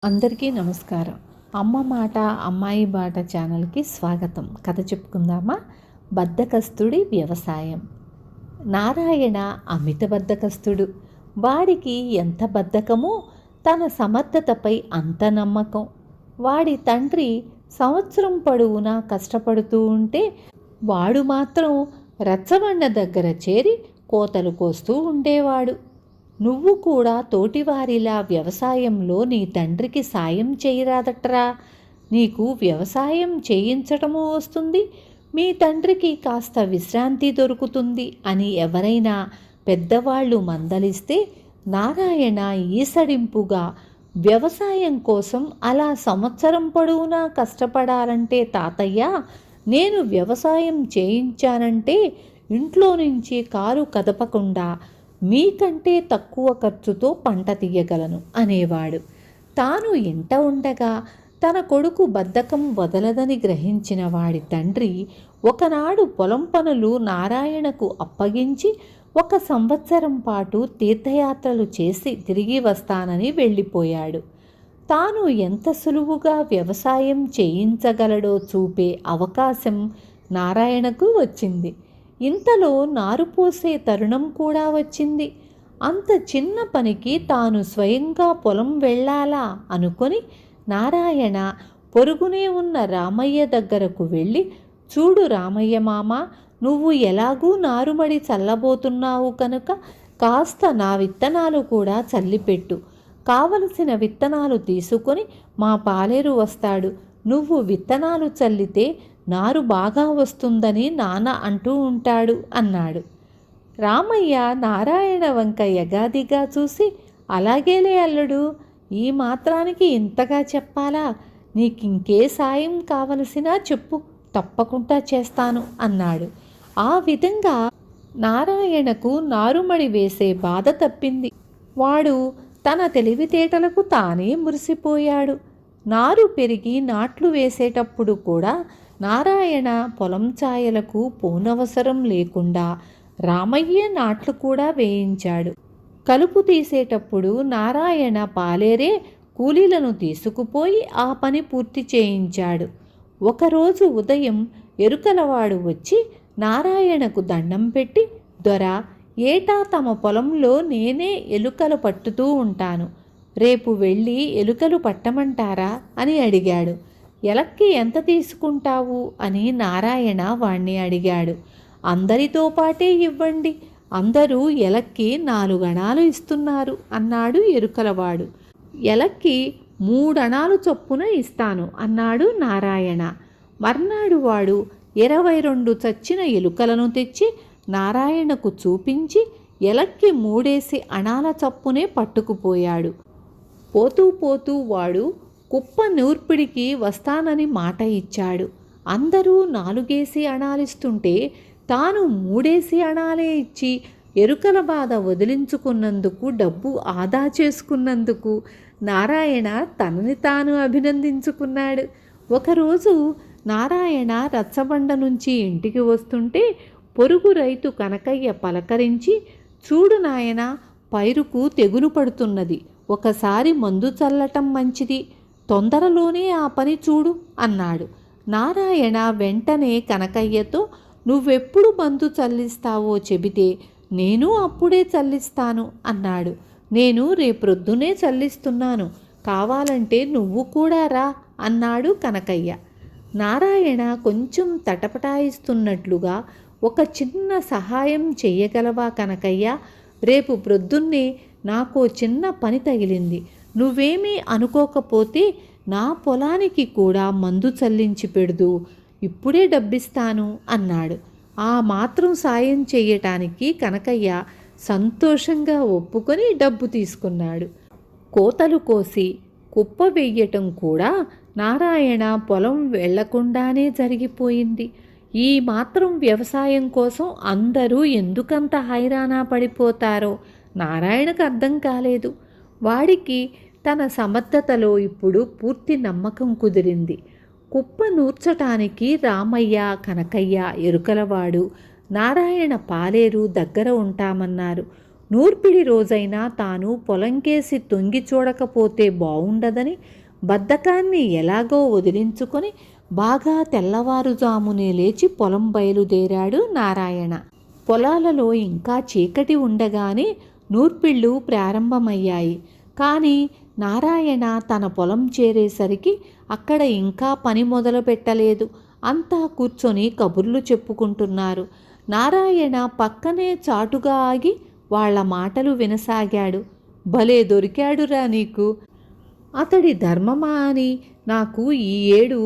అందరికీ నమస్కారం. అమ్మ మాట అమ్మాయి బాట ఛానల్కి స్వాగతం. కథ చెప్పుకుందామా? బద్ధకస్తుడి వ్యవసాయం. నారాయణ అమిత బద్ధకస్తుడు. వాడికి ఎంత బద్ధకమో తన సమర్థతపై అంత నమ్మకం. వాడి తండ్రి సంవత్సరం పొడవునా కష్టపడుతూ ఉంటే వాడు మాత్రం రచ్చబండ దగ్గర చేరి కోతలు కోస్తూ ఉండేవాడు. నువ్వు కూడా తోటివారిలా వ్యవసాయంలో నీ తండ్రికి సాయం చేయరాదట్రా. నీకు వ్యవసాయం చేయించటమూ వస్తుంది, మీ తండ్రికి కాస్త విశ్రాంతి దొరుకుతుంది అని ఎవరైనా పెద్దవాళ్ళు మందలిస్తే నారాయణ ఈసడింపుగా, వ్యవసాయం కోసం అలా సంవత్సరం పొడవునా కష్టపడాలంటే తాతయ్య, నేను వ్యవసాయం చేయించానంటే ఇంట్లో నుంచి కారు కదపకుండా మీకంటే తక్కువ ఖర్చుతో పంట తీయగలను అనేవాడు. తాను ఇంట ఉండగా తన కొడుకు బద్ధకం వదలదని గ్రహించిన వాడి తండ్రి ఒకనాడు పొలం పనులు నారాయణకు అప్పగించి 1 సంవత్సరం పాటు తీర్థయాత్రలు చేసి తిరిగి వస్తానని వెళ్ళిపోయాడు. తాను ఎంత సులువుగా వ్యవసాయం చేయించగలడో చూపే అవకాశం నారాయణకు వచ్చింది. ఇంతలో నారు పోసే తరుణం కూడా వచ్చింది. అంత చిన్న పనికి తాను స్వయంగా పొలం వెళ్ళాలా అనుకొని నారాయణ పొరుగునే ఉన్న రామయ్య దగ్గరకు వెళ్ళి, చూడు రామయ్య మామ, నువ్వు ఎలాగూ నారుమడి చల్లబోతున్నావు కనుక కాస్త నా విత్తనాలు కూడా చల్లిపెట్టు. కావలసిన విత్తనాలు తీసుకొని మా పాలేరు వస్తాడు. నువ్వు విత్తనాలు చల్లితే నారు బాగా వస్తుందని నాన్న అంటూ ఉంటాడు అన్నాడు. రామయ్య నారాయణ వంక యగాదిగా చూసి, అలాగేలే అల్లుడు, ఈ మాత్రానికి ఇంతగా చెప్పాలా? నీకింకే సాయం కావలసినా చెప్పు, తప్పకుండా చేస్తాను అన్నాడు. ఆ విధంగా నారాయణకు నారుమడి వేసే బాధ తప్పింది. వాడు తన తెలివితేటలకు తానే మురిసిపోయాడు. నారు పెరిగి నాట్లు వేసేటప్పుడు కూడా నారాయణ పొలం ఛాయలకు పోనవసరం లేకుండా రామయ్య నాట్లు కూడా వేయించాడు. కలుపు తీసేటప్పుడు నారాయణ పాలేరే కూలీలను తీసుకుపోయి ఆ పని పూర్తి చేయించాడు. ఒకరోజు ఉదయం ఎరుకలవాడు వచ్చి నారాయణకు దండం పెట్టి, దొరా, ఏటా తమ పొలంలో నేనే ఎలుకలు పట్టుతూ ఉంటాను, రేపు వెళ్ళి ఎలుకలు పట్టమంటారా అని అడిగాడు. ఎలక్కి ఎంత తీసుకుంటావు అని నారాయణ వాణ్ణి అడిగాడు. అందరితో పాటే ఇవ్వండి, అందరూ ఎలక్కి 4 అణాలు ఇస్తున్నారు అన్నాడు ఎరుకలవాడు. ఎలక్కి 3 అణాలు చొప్పున ఇస్తాను అన్నాడు నారాయణ. మర్నాడు వాడు 22 చచ్చిన ఎలుకలను తెచ్చి నారాయణకు చూపించి ఎలక్కి 3 అణాల చప్పునే పట్టుకుపోయాడు. పోతూ పోతూ వాడు కుప్ప నూర్పిడికి వస్తానని మాట ఇచ్చాడు. అందరూ 4 అణాలిస్తుంటే తాను 3 అణాలే ఇచ్చి ఎరుకల బాధ వదిలించుకున్నందుకు, డబ్బు ఆదా చేసుకున్నందుకు నారాయణ తనని తాను అభినందించుకున్నాడు. ఒకరోజు నారాయణ రచ్చబండ నుంచి ఇంటికి వస్తుంటే పొరుగు రైతు కనకయ్య పలకరించి, చూడు నాయనా, పైరుకు తెగులు పడుతున్నది, ఒకసారి మందు చల్లటం మంచిది, తొందరలోనే ఆ పని చూడు అన్నాడు. నారాయణ వెంటనే కనకయ్యతో, నువ్వెప్పుడు మందు చల్లిస్తావో చెబితే నేను అప్పుడే చల్లిస్తాను అన్నాడు. నేను రేపొద్దునే చల్లిస్తున్నాను, కావాలంటే నువ్వు కూడా రా అన్నాడు కనకయ్య. నారాయణ కొంచెం తటపటాయిస్తున్నట్లుగా, ఒక చిన్న సహాయం చెయ్యగలవా కనకయ్య? రేపు ప్రొద్దున్నే నాకో చిన్న పని తగిలింది, నువ్వేమీ అనుకోకపోతే నా పొలానికి కూడా మందు చల్లించి పెడుదు, ఇప్పుడే డబ్బిస్తాను అన్నాడు. ఆ మాత్రం సాయం చెయ్యటానికి కనకయ్య సంతోషంగా ఒప్పుకొని డబ్బు తీసుకున్నాడు. కోతలు కోసి కుప్ప వెయ్యటం కూడా నారాయణ పొలం వెళ్లకుండానే జరిగిపోయింది. ఈ మాత్రం వ్యవసాయం కోసం అందరూ ఎందుకంత హైరానా పడిపోతారో నారాయణకు అర్థం కాలేదు. వాడికి తన సమర్థతలో ఇప్పుడు పూర్తి నమ్మకం కుదిరింది. కుప్ప నూర్చటానికి రామయ్య, కనకయ్య, ఎరుకలవాడు, నారాయణ పాలేరు దగ్గర ఉంటామన్నారు. నూర్పిడి రోజైనా తాను పొలంకేసి తొంగి చూడకపోతే బావుండదని బద్ధకాన్ని ఎలాగో వదిలించుకొని బాగా తెల్లవారుజామునే లేచి పొలం బయలుదేరాడు నారాయణ. పొలాలలో ఇంకా చీకటి ఉండగానే నూర్పిళ్ళు ప్రారంభమయ్యాయి. కానీ నారాయణ తన పొలం చేరేసరికి అక్కడ ఇంకా పని మొదలు పెట్టలేదు. అంతా కూర్చొని కబుర్లు చెప్పుకుంటున్నారు. నారాయణ పక్కనే చాటుగా ఆగి వాళ్ల మాటలు వినసాగాడు. భలే దొరికాడురా నీకు. అతడి ధర్మమా అని నాకు ఈ ఏడు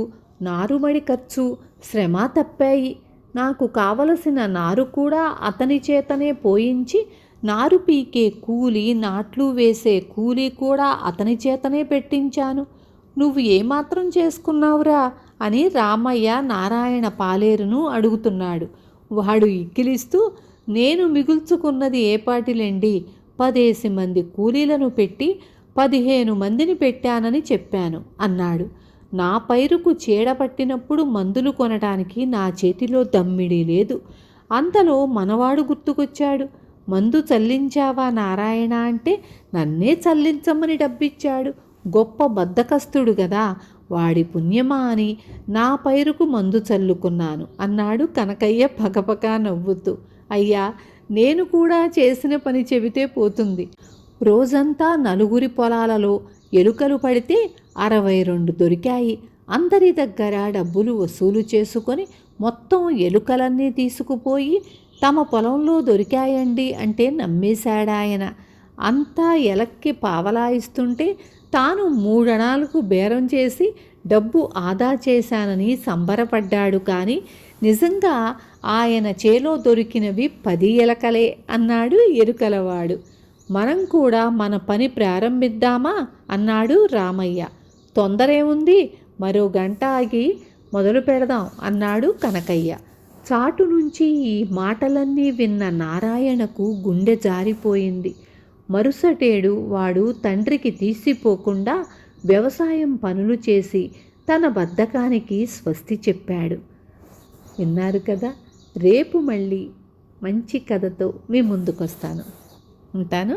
నారుమడి ఖర్చు శ్రమ తప్పాయి. నాకు కావలసిన నారు కూడా అతని చేతనే పోయించి నారు పీకే కూలి, నాట్లు వేసే కూలి కూడా అతని చేతనే పెట్టించాను. నువ్వు ఏమాత్రం చేసుకున్నావురా అని రామయ్య నారాయణ పాలేరును అడుగుతున్నాడు. వాడు ఇక్కిలిస్తూ, నేను మిగుల్చుకున్నది ఏపాటిలేండి, 10 మంది కూలీలను పెట్టి 15 మందిని పెట్టానని చెప్పాను అన్నాడు. నా పైరుకు చీడ పట్టినప్పుడు మందులు కొనటానికి నా చేతిలో దమ్మిడి లేదు. అంతలో మనవాడు గుర్తుకొచ్చాడు. మందు చల్లించావా నారాయణ అంటే నన్నే చల్లించమని డబ్బిచ్చాడు. గొప్ప బద్ధకస్తుడు గదా, వాడి పుణ్యమా అని నా పైరుకు మందు చల్లుకున్నాను అన్నాడు కనకయ్య పకపకా నవ్వుతూ. అయ్యా, నేను కూడా చేసిన పని చెబితే పోతుంది. రోజంతా నలుగురి పొలాలలో ఎలుకలు పడితే 62 దొరికాయి. అందరి దగ్గర డబ్బులు వసూలు చేసుకొని మొత్తం ఎలుకలన్నీ తీసుకుపోయి తమ పొలంలో దొరికాయండి అంటే నమ్మేశాడాయన. అంతా ఎలక్కి పావలా ఇస్తుంటే తాను 3 అణాలకు బేరం చేసి డబ్బు ఆదా చేశానని సంబరపడ్డాడు. కానీ నిజంగా ఆయన చేలో దొరికినవి 10 ఎలకలే అన్నాడు ఎరుకలవాడు. మనం కూడా మన పని ప్రారంభిద్దామా అన్నాడు రామయ్య. తొందరేముంది, మరో గంట ఆగి మొదలు పెడదాం అన్నాడు కనకయ్య. చాటు నుంచి ఈ మాటలన్నీ విన్న నారాయణకు గుండె జారిపోయింది. మరుసటేడు వాడు తండ్రికి తీసిపోకుండా వ్యవసాయం పనులు చేసి తన బద్ధకానికి స్వస్తి చెప్పాడు. విన్నారు కదా. రేపు మళ్ళీ మంచి కథతో మీ ముందుకొస్తాను. ఉంటాను.